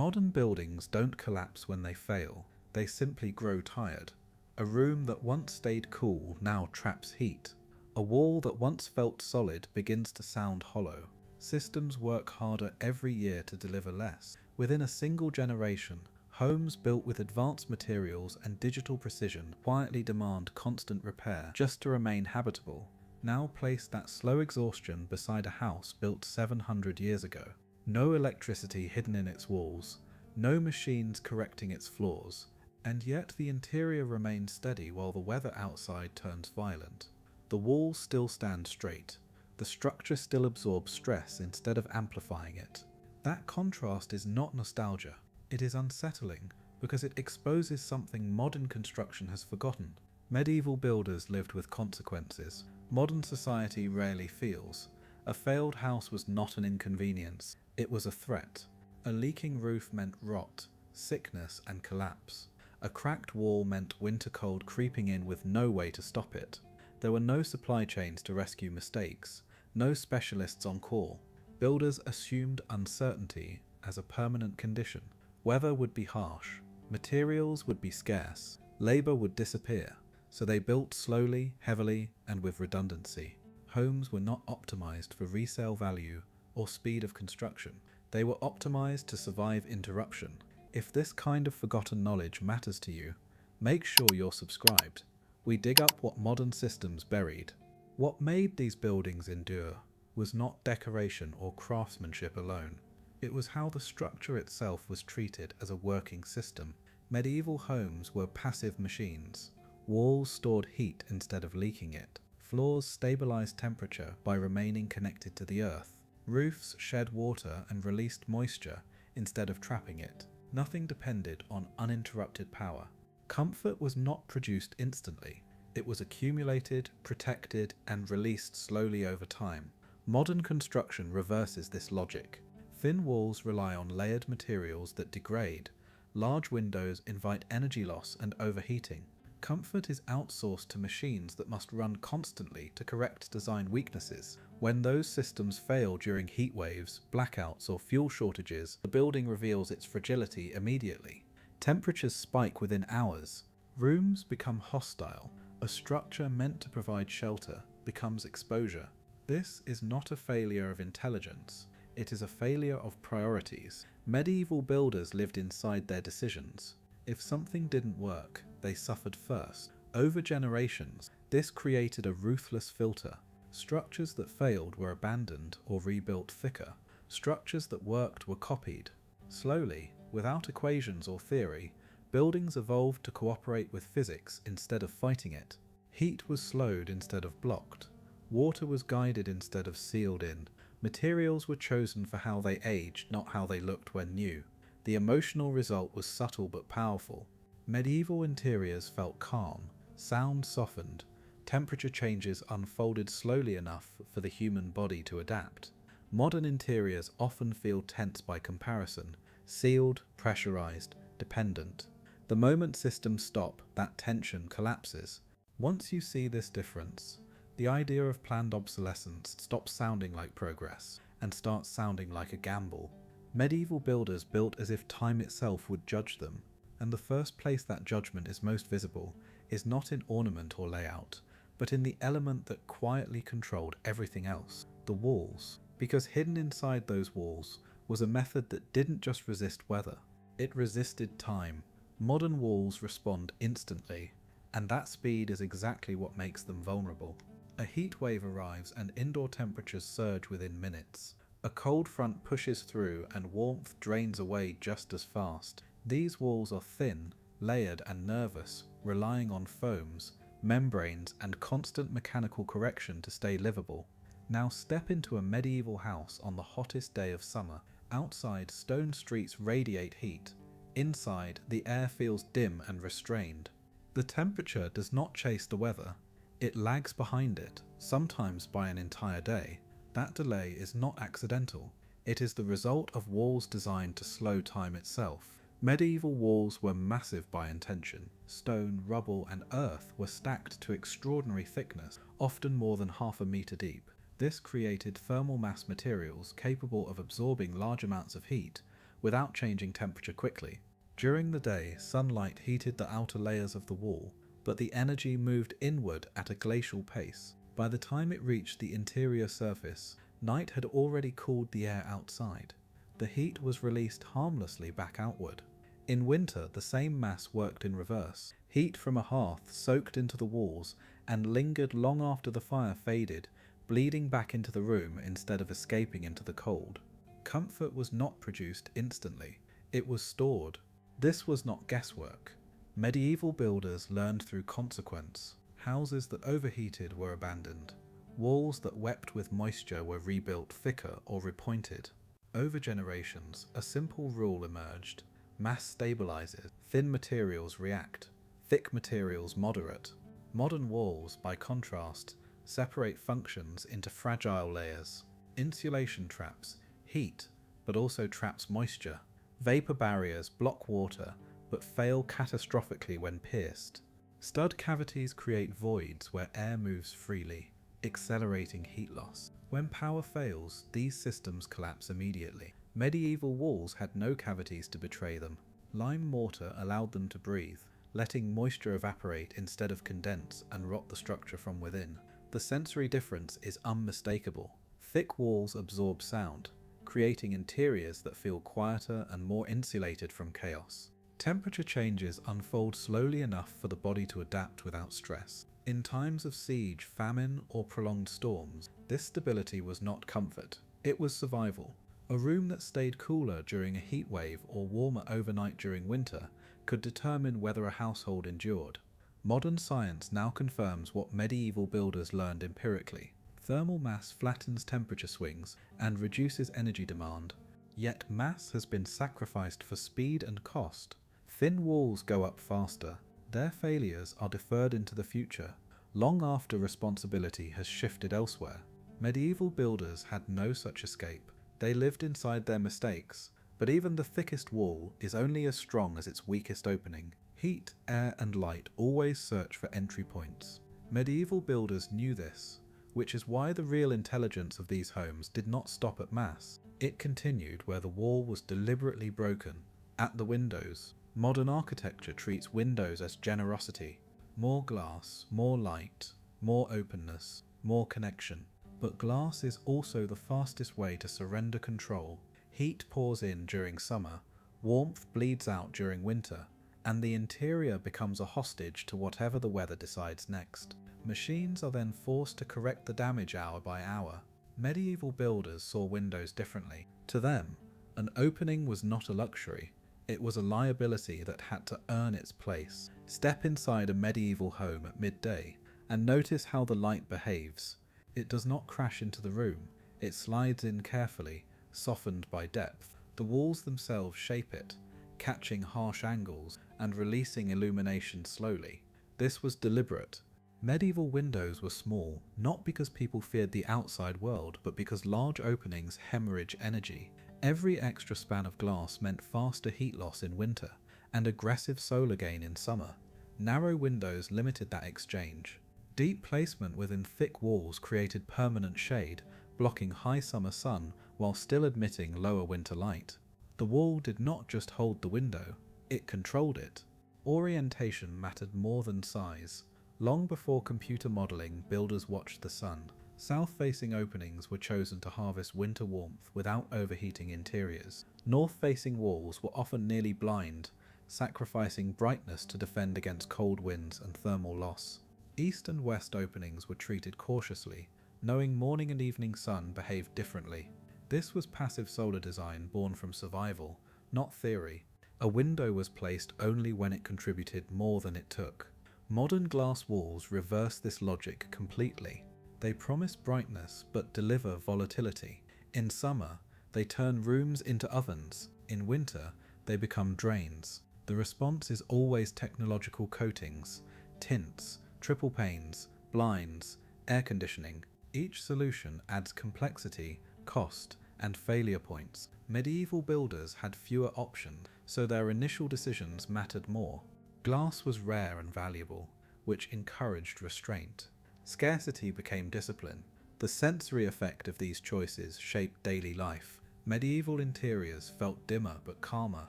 Modern buildings don't collapse when they fail, they simply grow tired. A room that once stayed cool now traps heat. A wall that once felt solid begins to sound hollow. Systems work harder every year to deliver less. Within a single generation, homes built with advanced materials and digital precision quietly demand constant repair just to remain habitable. Now place that slow exhaustion beside a house built 700 years ago. No electricity hidden in its walls, no machines correcting its flaws, and yet the interior remains steady while the weather outside turns violent. The walls still stand straight. The structure still absorbs stress instead of amplifying it. That contrast is not nostalgia. It is unsettling because it exposes something modern construction has forgotten. Medieval builders lived with consequences. Modern society rarely feels. A failed house was not an inconvenience. It was a threat. A leaking roof meant rot, sickness, and collapse. A cracked wall meant winter cold creeping in with no way to stop it. There were no supply chains to rescue mistakes, no specialists on call. Builders assumed uncertainty as a permanent condition. Weather would be harsh, materials would be scarce, labor would disappear, so they built slowly, heavily, and with redundancy. Homes were not optimized for resale value or speed of construction. They were optimized to survive interruption. If this kind of forgotten knowledge matters to you, make sure you're subscribed. We dig up what modern systems buried. What made these buildings endure was not decoration or craftsmanship alone. It was how the structure itself was treated as a working system. Medieval homes were passive machines. Walls stored heat instead of leaking it. Floors stabilized temperature by remaining connected to the earth. Roofs shed water and released moisture instead of trapping it. Nothing depended on uninterrupted power. Comfort was not produced instantly. It was accumulated, protected, and released slowly over time. Modern construction reverses this logic. Thin walls rely on layered materials that degrade. Large windows invite energy loss and overheating. Comfort is outsourced to machines that must run constantly to correct design weaknesses. When those systems fail during heat waves, blackouts, or fuel shortages, the building reveals its fragility immediately. Temperatures spike within hours. Rooms become hostile. A structure meant to provide shelter becomes exposure. This is not a failure of intelligence. It is a failure of priorities. Medieval builders lived inside their decisions. If something didn't work, they suffered first. Over generations, this created a ruthless filter. Structures that failed were abandoned or rebuilt thicker. Structures that worked were copied. Slowly, without equations or theory, buildings evolved to cooperate with physics instead of fighting it. Heat was slowed instead of blocked. Water was guided instead of sealed in. Materials were chosen for how they aged, not how they looked when new. The emotional result was subtle but powerful. Medieval interiors felt calm, sound softened, temperature changes unfolded slowly enough for the human body to adapt. Modern interiors often feel tense by comparison, sealed, pressurized, dependent. The moment systems stop, that tension collapses. Once you see this difference, the idea of planned obsolescence stops sounding like progress and starts sounding like a gamble. Medieval builders built as if time itself would judge them, and the first place that judgment is most visible is not in ornament or layout, but in the element that quietly controlled everything else, the walls. Because hidden inside those walls was a method that didn't just resist weather, it resisted time. Modern walls respond instantly, and that speed is exactly what makes them vulnerable. A heat wave arrives and indoor temperatures surge within minutes. A cold front pushes through and warmth drains away just as fast. These walls are thin, layered and nervous, relying on foams, membranes and constant mechanical correction to stay livable. Now step into a medieval house on the hottest day of summer. Outside, stone streets radiate heat. Inside, the air feels dim and restrained. The temperature does not chase the weather. It lags behind it, sometimes by an entire day. That delay is not accidental. It is the result of walls designed to slow time itself. Medieval walls were massive by intention. Stone, rubble, and earth were stacked to extraordinary thickness, often more than half a meter deep. This created thermal mass materials capable of absorbing large amounts of heat, without changing temperature quickly. During the day, sunlight heated the outer layers of the wall, but the energy moved inward at a glacial pace. By the time it reached the interior surface, night had already cooled the air outside. The heat was released harmlessly back outward. In winter, the same mass worked in reverse. Heat from a hearth soaked into the walls and lingered long after the fire faded, bleeding back into the room instead of escaping into the cold. Comfort was not produced instantly. It was stored. This was not guesswork. Medieval builders learned through consequence. Houses that overheated were abandoned. Walls that wept with moisture were rebuilt thicker or repointed. Over generations, a simple rule emerged. Mass stabilizes. Thin materials react. Thick materials moderate. Modern walls, by contrast, separate functions into fragile layers. Insulation traps heat, but also traps moisture. Vapor barriers block water, but fail catastrophically when pierced. Stud cavities create voids where air moves freely, accelerating heat loss. When power fails, these systems collapse immediately. Medieval walls had no cavities to betray them. Lime mortar allowed them to breathe, letting moisture evaporate instead of condense and rot the structure from within. The sensory difference is unmistakable. Thick walls absorb sound, creating interiors that feel quieter and more insulated from chaos. Temperature changes unfold slowly enough for the body to adapt without stress. In times of siege, famine, or prolonged storms, this stability was not comfort, it was survival. A room that stayed cooler during a heat wave or warmer overnight during winter could determine whether a household endured. Modern science now confirms what medieval builders learned empirically. Thermal mass flattens temperature swings and reduces energy demand, yet mass has been sacrificed for speed and cost. Thin walls go up faster. Their failures are deferred into the future, long after responsibility has shifted elsewhere. Medieval builders had no such escape. They lived inside their mistakes, but even the thickest wall is only as strong as its weakest opening. Heat, air, and light always search for entry points. Medieval builders knew this, which is why the real intelligence of these homes did not stop at mass. It continued where the wall was deliberately broken, at the windows. Modern architecture treats windows as generosity. More glass, more light, more openness, more connection. But glass is also the fastest way to surrender control. Heat pours in during summer, warmth bleeds out during winter, and the interior becomes a hostage to whatever the weather decides next. Machines are then forced to correct the damage hour by hour. Medieval builders saw windows differently. To them, an opening was not a luxury. It was a liability that had to earn its place. Step inside a medieval home at midday and notice how the light behaves. It does not crash into the room. It slides in carefully, softened by depth. The walls themselves shape it, catching harsh angles and releasing illumination slowly. This was deliberate. Medieval windows were small, not because people feared the outside world, but because large openings hemorrhage energy. Every extra span of glass meant faster heat loss in winter, and aggressive solar gain in summer. Narrow windows limited that exchange. Deep placement within thick walls created permanent shade, blocking high summer sun while still admitting lower winter light. The wall did not just hold the window, it controlled it. Orientation mattered more than size. Long before computer modelling, builders watched the sun. South-facing openings were chosen to harvest winter warmth without overheating interiors. North-facing walls were often nearly blind, sacrificing brightness to defend against cold winds and thermal loss. East and west openings were treated cautiously, knowing morning and evening sun behaved differently. This was passive solar design born from survival, not theory. A window was placed only when it contributed more than it took. Modern glass walls reverse this logic completely. They promise brightness but deliver volatility. In summer, they turn rooms into ovens. In winter, they become drains. The response is always technological coatings, tints, triple panes, blinds, air conditioning. Each solution adds complexity, cost, and failure points. Medieval builders had fewer options, so their initial decisions mattered more. Glass was rare and valuable, which encouraged restraint. Scarcity became discipline. The sensory effect of these choices shaped daily life. Medieval interiors felt dimmer but calmer.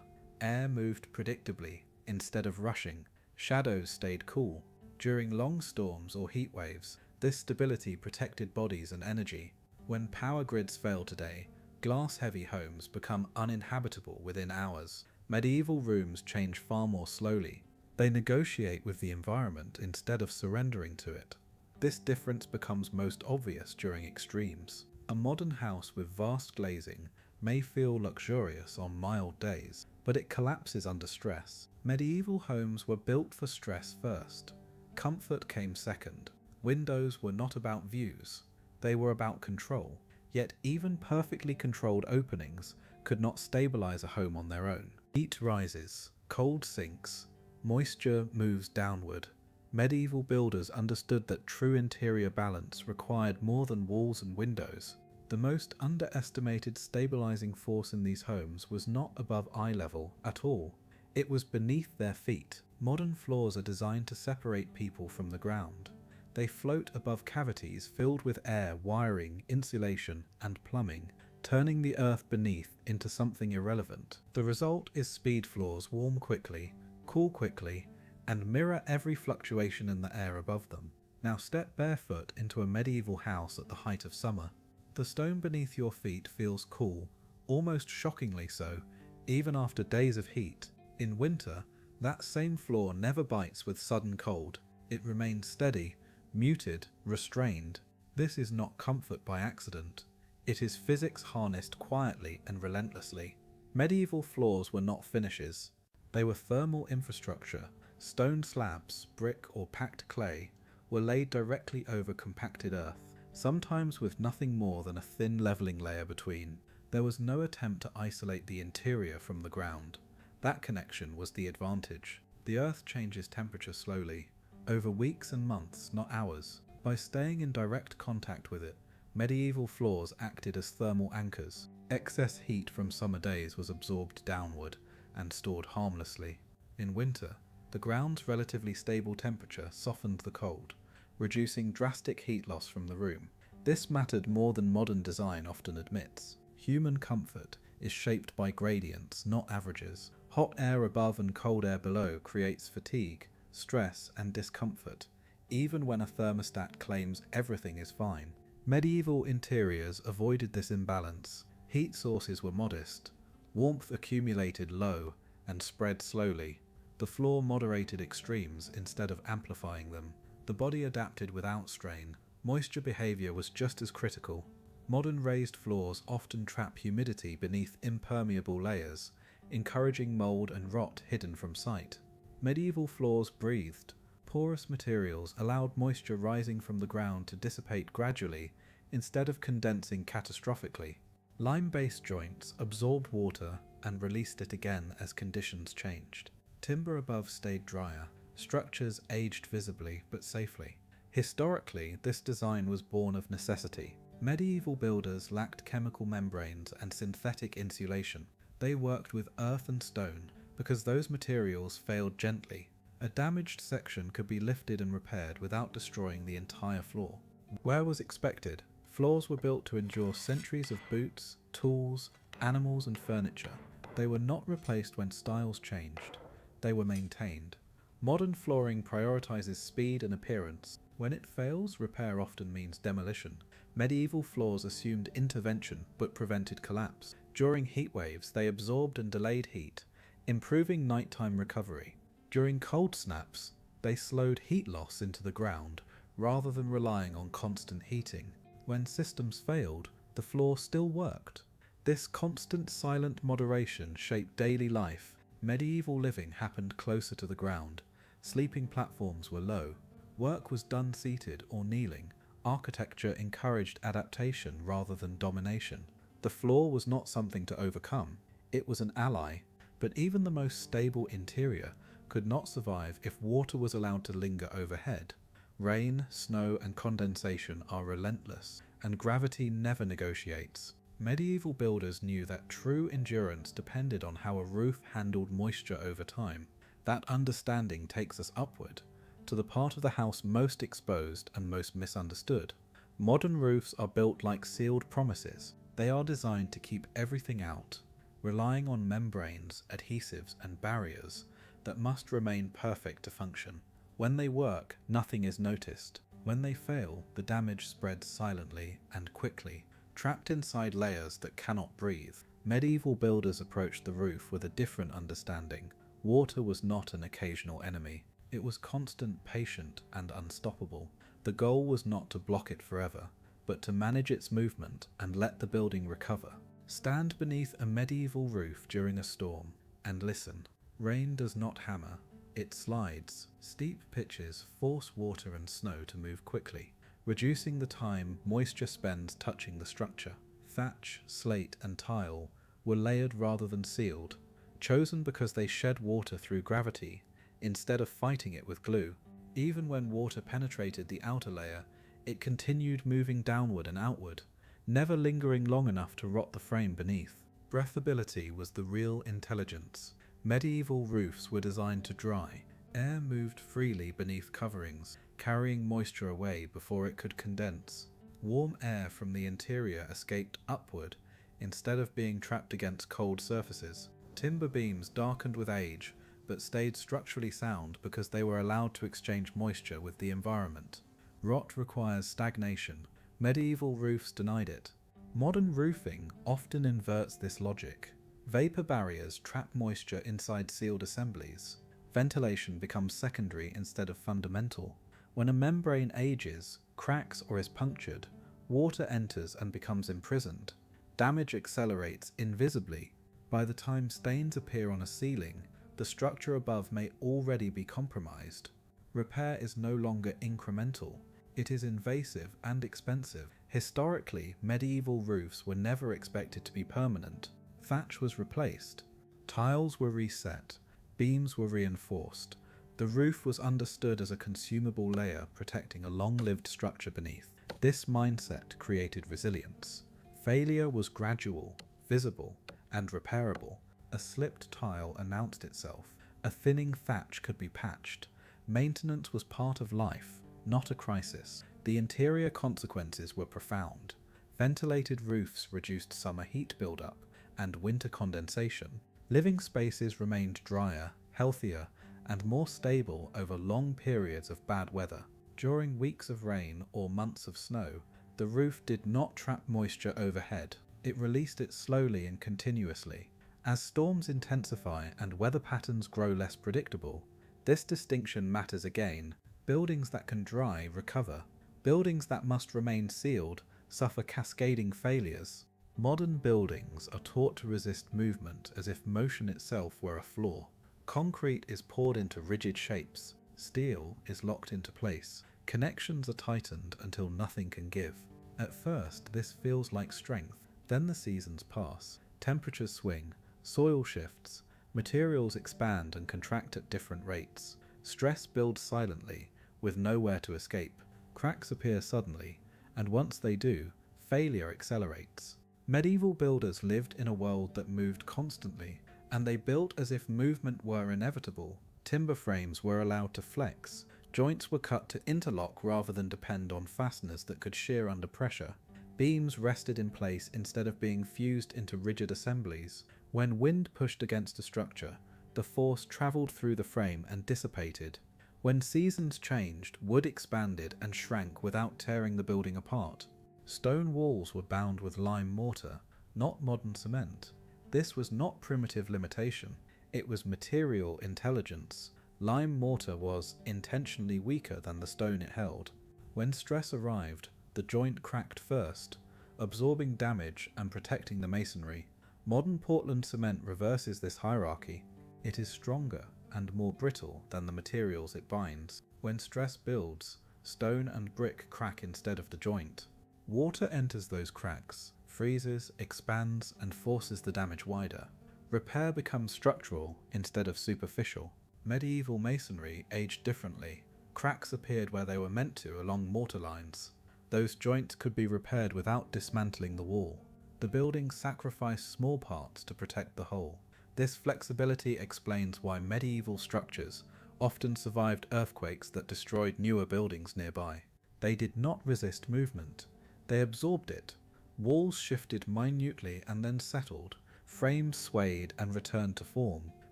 Air moved predictably instead of rushing. Shadows stayed cool. During long storms or heat waves, this stability protected bodies and energy. When power grids fail today, glass-heavy homes become uninhabitable within hours. Medieval rooms change far more slowly. They negotiate with the environment instead of surrendering to it. This difference becomes most obvious during extremes. A modern house with vast glazing may feel luxurious on mild days, but it collapses under stress. Medieval homes were built for stress first. Comfort came second. Windows were not about views, they were about control. Yet even perfectly controlled openings could not stabilize a home on their own. Heat rises, cold sinks, moisture moves downward. Medieval builders understood that true interior balance required more than walls and windows. The most underestimated stabilizing force in these homes was not above eye level at all. It was beneath their feet. Modern floors are designed to separate people from the ground. They float above cavities filled with air, wiring, insulation, and plumbing, turning the earth beneath into something irrelevant. The result is speed floors warm quickly, cool quickly, and mirror every fluctuation in the air above them. Now step barefoot into a medieval house at the height of summer. The stone beneath your feet feels cool, almost shockingly so, even after days of heat. In winter, that same floor never bites with sudden cold. It remains steady, muted, restrained. This is not comfort by accident. It is physics harnessed quietly and relentlessly. Medieval floors were not finishes. They were thermal infrastructure. Stone slabs, brick or packed clay, were laid directly over compacted earth, sometimes with nothing more than a thin leveling layer between. There was no attempt to isolate the interior from the ground. That connection was the advantage. The earth changes temperature slowly, over weeks and months, not hours. By staying in direct contact with it, medieval floors acted as thermal anchors. Excess heat from summer days was absorbed downward and stored harmlessly. In winter, the ground's relatively stable temperature softened the cold, reducing drastic heat loss from the room. This mattered more than modern design often admits. Human comfort is shaped by gradients, not averages. Hot air above and cold air below creates fatigue, stress, and discomfort, even when a thermostat claims everything is fine. Medieval interiors avoided this imbalance. Heat sources were modest. Warmth accumulated low and spread slowly. The floor moderated extremes instead of amplifying them. The body adapted without strain. Moisture behavior was just as critical. Modern raised floors often trap humidity beneath impermeable layers, encouraging mold and rot hidden from sight. Medieval floors breathed. Porous materials allowed moisture rising from the ground to dissipate gradually instead of condensing catastrophically. Lime-based joints absorbed water and released it again as conditions changed. Timber above stayed drier. Structures aged visibly but safely. Historically, this design was born of necessity. Medieval builders lacked chemical membranes and synthetic insulation. They worked with earth and stone because those materials failed gently. A damaged section could be lifted and repaired without destroying the entire floor. Where was expected? Floors were built to endure centuries of boots, tools, animals, and furniture. They were not replaced when styles changed. They were maintained. Modern flooring prioritizes speed and appearance. When it fails, repair often means demolition. Medieval floors assumed intervention but prevented collapse. During heat waves, they absorbed and delayed heat, improving nighttime recovery. During cold snaps, they slowed heat loss into the ground rather than relying on constant heating. When systems failed, the floor still worked. This constant silent moderation shaped daily life. Medieval living happened closer to the ground. Sleeping platforms were low. Work was done seated or kneeling. Architecture encouraged adaptation rather than domination. The floor was not something to overcome. It was an ally. But even the most stable interior could not survive if water was allowed to linger overhead. Rain, snow, and condensation are relentless, and gravity never negotiates. Medieval builders knew that true endurance depended on how a roof handled moisture over time. That understanding takes us upward, to the part of the house most exposed and most misunderstood. Modern roofs are built like sealed promises. They are designed to keep everything out, relying on membranes, adhesives, and barriers that must remain perfect to function. When they work, nothing is noticed. When they fail, the damage spreads silently and quickly, trapped inside layers that cannot breathe. Medieval builders approached the roof with a different understanding. Water was not an occasional enemy. It was constant, patient, and unstoppable. The goal was not to block it forever, but to manage its movement and let the building recover. Stand beneath a medieval roof during a storm and listen. Rain does not hammer, it slides. Steep pitches force water and snow to move quickly, reducing the time moisture spends touching the structure. Thatch, slate, and tile were layered rather than sealed, chosen because they shed water through gravity instead of fighting it with glue. Even when water penetrated the outer layer, it continued moving downward and outward, never lingering long enough to rot the frame beneath. Breathability was the real intelligence. Medieval roofs were designed to dry. Air moved freely beneath coverings, carrying moisture away before it could condense. Warm air from the interior escaped upward instead of being trapped against cold surfaces. Timber beams darkened with age, but stayed structurally sound because they were allowed to exchange moisture with the environment. Rot requires stagnation. Medieval roofs denied it. Modern roofing often inverts this logic. Vapor barriers trap moisture inside sealed assemblies. Ventilation becomes secondary instead of fundamental. When a membrane ages, cracks, or is punctured, water enters and becomes imprisoned. Damage accelerates invisibly. By the time stains appear on a ceiling, the structure above may already be compromised. Repair is no longer incremental. It is invasive and expensive. Historically, medieval roofs were never expected to be permanent. Thatch was replaced. Tiles were reset. Beams were reinforced. The roof was understood as a consumable layer protecting a long-lived structure beneath. This mindset created resilience. Failure was gradual, visible, and repairable. A slipped tile announced itself. A thinning thatch could be patched. Maintenance was part of life, not a crisis. The interior consequences were profound. Ventilated roofs reduced summer heat buildup and winter condensation. Living spaces remained drier, healthier, and more stable over long periods of bad weather. During weeks of rain or months of snow, the roof did not trap moisture overhead. It released it slowly and continuously. As storms intensify and weather patterns grow less predictable, this distinction matters again. Buildings that can dry recover. Buildings that must remain sealed suffer cascading failures. Modern buildings are taught to resist movement as if motion itself were a flaw. Concrete is poured into rigid shapes. Steel is locked into place. Connections are tightened until nothing can give. At first, this feels like strength. Then the seasons pass. Temperatures swing. Soil shifts. Materials expand and contract at different rates. Stress builds silently, with nowhere to escape. Cracks appear suddenly, and once they do, failure accelerates. Medieval builders lived in a world that moved constantly, and they built as if movement were inevitable. Timber frames were allowed to flex. Joints were cut to interlock rather than depend on fasteners that could shear under pressure. Beams rested in place instead of being fused into rigid assemblies. When wind pushed against a structure, the force travelled through the frame and dissipated. When seasons changed, wood expanded and shrank without tearing the building apart. Stone walls were bound with lime mortar, not modern cement. This was not primitive limitation, it was material intelligence. Lime mortar was intentionally weaker than the stone it held. When stress arrived, the joint cracked first, absorbing damage and protecting the masonry. Modern Portland cement reverses this hierarchy. It is stronger and more brittle than the materials it binds. When stress builds, stone and brick crack instead of the joint. Water enters those cracks, freezes, expands, and forces the damage wider. Repair becomes structural instead of superficial. Medieval masonry aged differently. Cracks appeared where they were meant to along mortar lines. Those joints could be repaired without dismantling the wall. The building sacrificed small parts to protect the whole. This flexibility explains why medieval structures often survived earthquakes that destroyed newer buildings nearby. They did not resist movement. They absorbed it. Walls shifted minutely and then settled. Frames swayed and returned to form.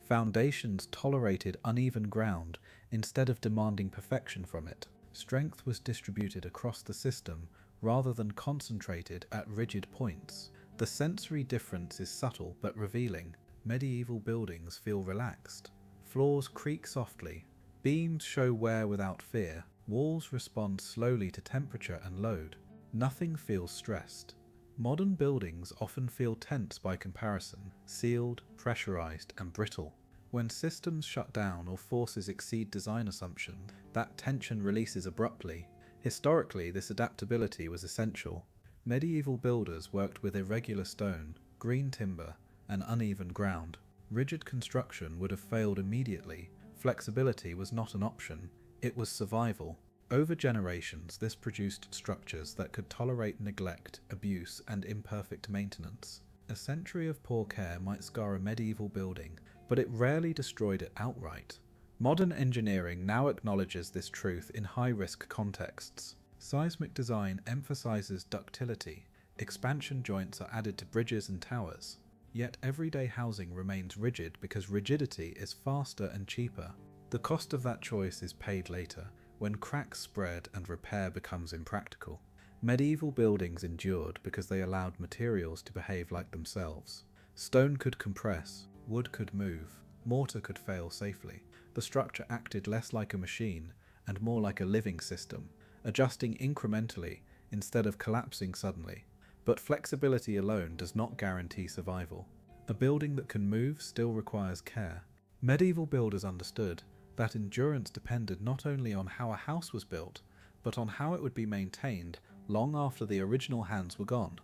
Foundations tolerated uneven ground instead of demanding perfection from it. Strength was distributed across the system rather than concentrated at rigid points. The sensory difference is subtle but revealing. Medieval buildings feel relaxed. Floors creak softly. Beams show wear without fear. Walls respond slowly to temperature and load. Nothing feels stressed. Modern buildings often feel tense by comparison, sealed, pressurized, and brittle. When systems shut down or forces exceed design assumptions, that tension releases abruptly. Historically, this adaptability was essential. Medieval builders worked with irregular stone, green timber, and uneven ground. Rigid construction would have failed immediately. Flexibility was not an option, it was survival. Over generations, this produced structures that could tolerate neglect, abuse, and imperfect maintenance. A century of poor care might scar a medieval building, but it rarely destroyed it outright. Modern engineering now acknowledges this truth in high-risk contexts. Seismic design emphasizes ductility. Expansion joints are added to bridges and towers. Yet everyday housing remains rigid because rigidity is faster and cheaper. The cost of that choice is paid later, when cracks spread and repair becomes impractical. Medieval buildings endured because they allowed materials to behave like themselves. Stone could compress, wood could move, mortar could fail safely. The structure acted less like a machine and more like a living system, adjusting incrementally instead of collapsing suddenly. But flexibility alone does not guarantee survival. A building that can move still requires care. Medieval builders understood that endurance depended not only on how a house was built, but on how it would be maintained long after the original hands were gone.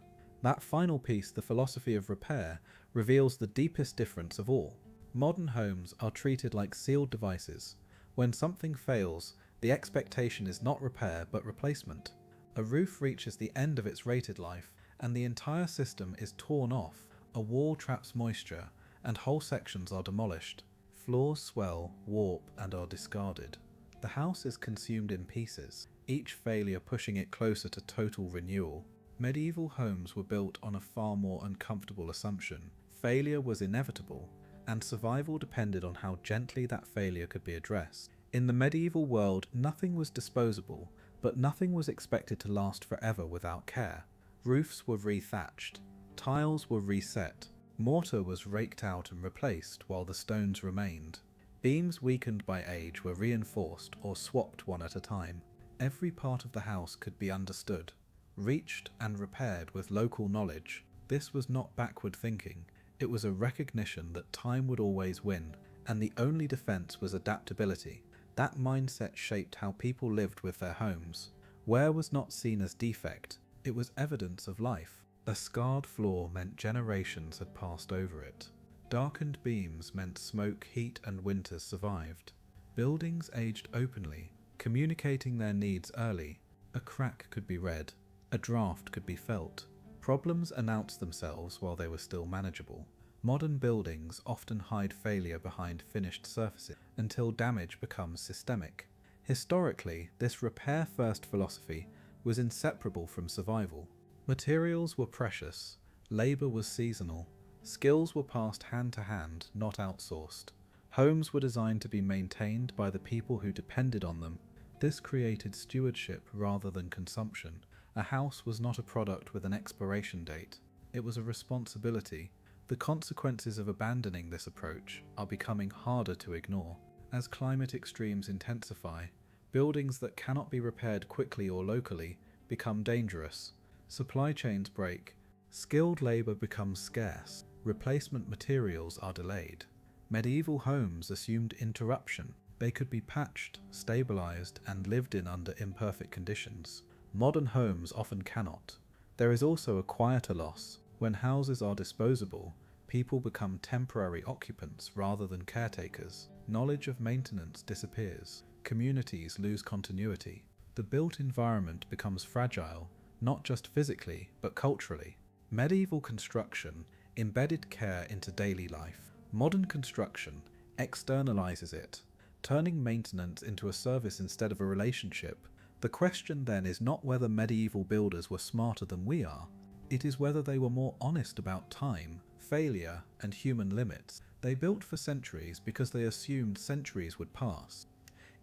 That final piece, the philosophy of repair, reveals the deepest difference of all. Modern homes are treated like sealed devices. When something fails, the expectation is not repair but replacement. A roof reaches the end of its rated life, and the entire system is torn off. A wall traps moisture, and whole sections are demolished. Floors swell, warp, and are discarded. The house is consumed in pieces, each failure pushing it closer to total renewal. Medieval homes were built on a far more uncomfortable assumption. Failure was inevitable, and survival depended on how gently that failure could be addressed. In the medieval world, nothing was disposable, but nothing was expected to last forever without care. Roofs were rethatched, tiles were reset, mortar was raked out and replaced while the stones remained. Beams weakened by age were reinforced or swapped one at a time. Every part of the house could be understood, reached and repaired with local knowledge. This was not backward thinking, it was a recognition that time would always win, and the only defense was adaptability. That mindset shaped how people lived with their homes. Wear was not seen as defect, it was evidence of life. A scarred floor meant generations had passed over it. Darkened beams meant smoke, heat, and winters survived. Buildings aged openly, communicating their needs early. A crack could be read, a draft could be felt. Problems announced themselves while they were still manageable. Modern buildings often hide failure behind finished surfaces until damage becomes systemic. Historically, this repair-first philosophy was inseparable from survival. Materials were precious, labor was seasonal, skills were passed hand to hand, not outsourced. Homes were designed to be maintained by the people who depended on them. This created stewardship rather than consumption. A house was not a product with an expiration date, it was a responsibility. The consequences of abandoning this approach are becoming harder to ignore. As climate extremes intensify, buildings that cannot be repaired quickly or locally become dangerous. Supply chains break, skilled labor becomes scarce, replacement materials are delayed. Medieval homes assumed interruption. They could be patched, stabilized, and lived in under imperfect conditions. Modern homes often cannot. There is also a quieter loss. When houses are disposable, people become temporary occupants rather than caretakers. Knowledge of maintenance disappears. Communities lose continuity. The built environment becomes fragile, not just physically, but culturally. Medieval construction embedded care into daily life. Modern construction externalizes it, turning maintenance into a service instead of a relationship. The question then is not whether medieval builders were smarter than we are, It is whether they were more honest about time, failure, and human limits. They built for centuries because they assumed centuries would pass.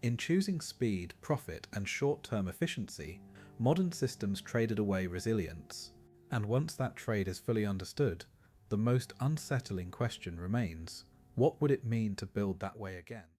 In choosing speed, profit, and short-term efficiency, modern systems traded away resilience. And once that trade is fully understood, the most unsettling question remains: what would it mean to build that way again?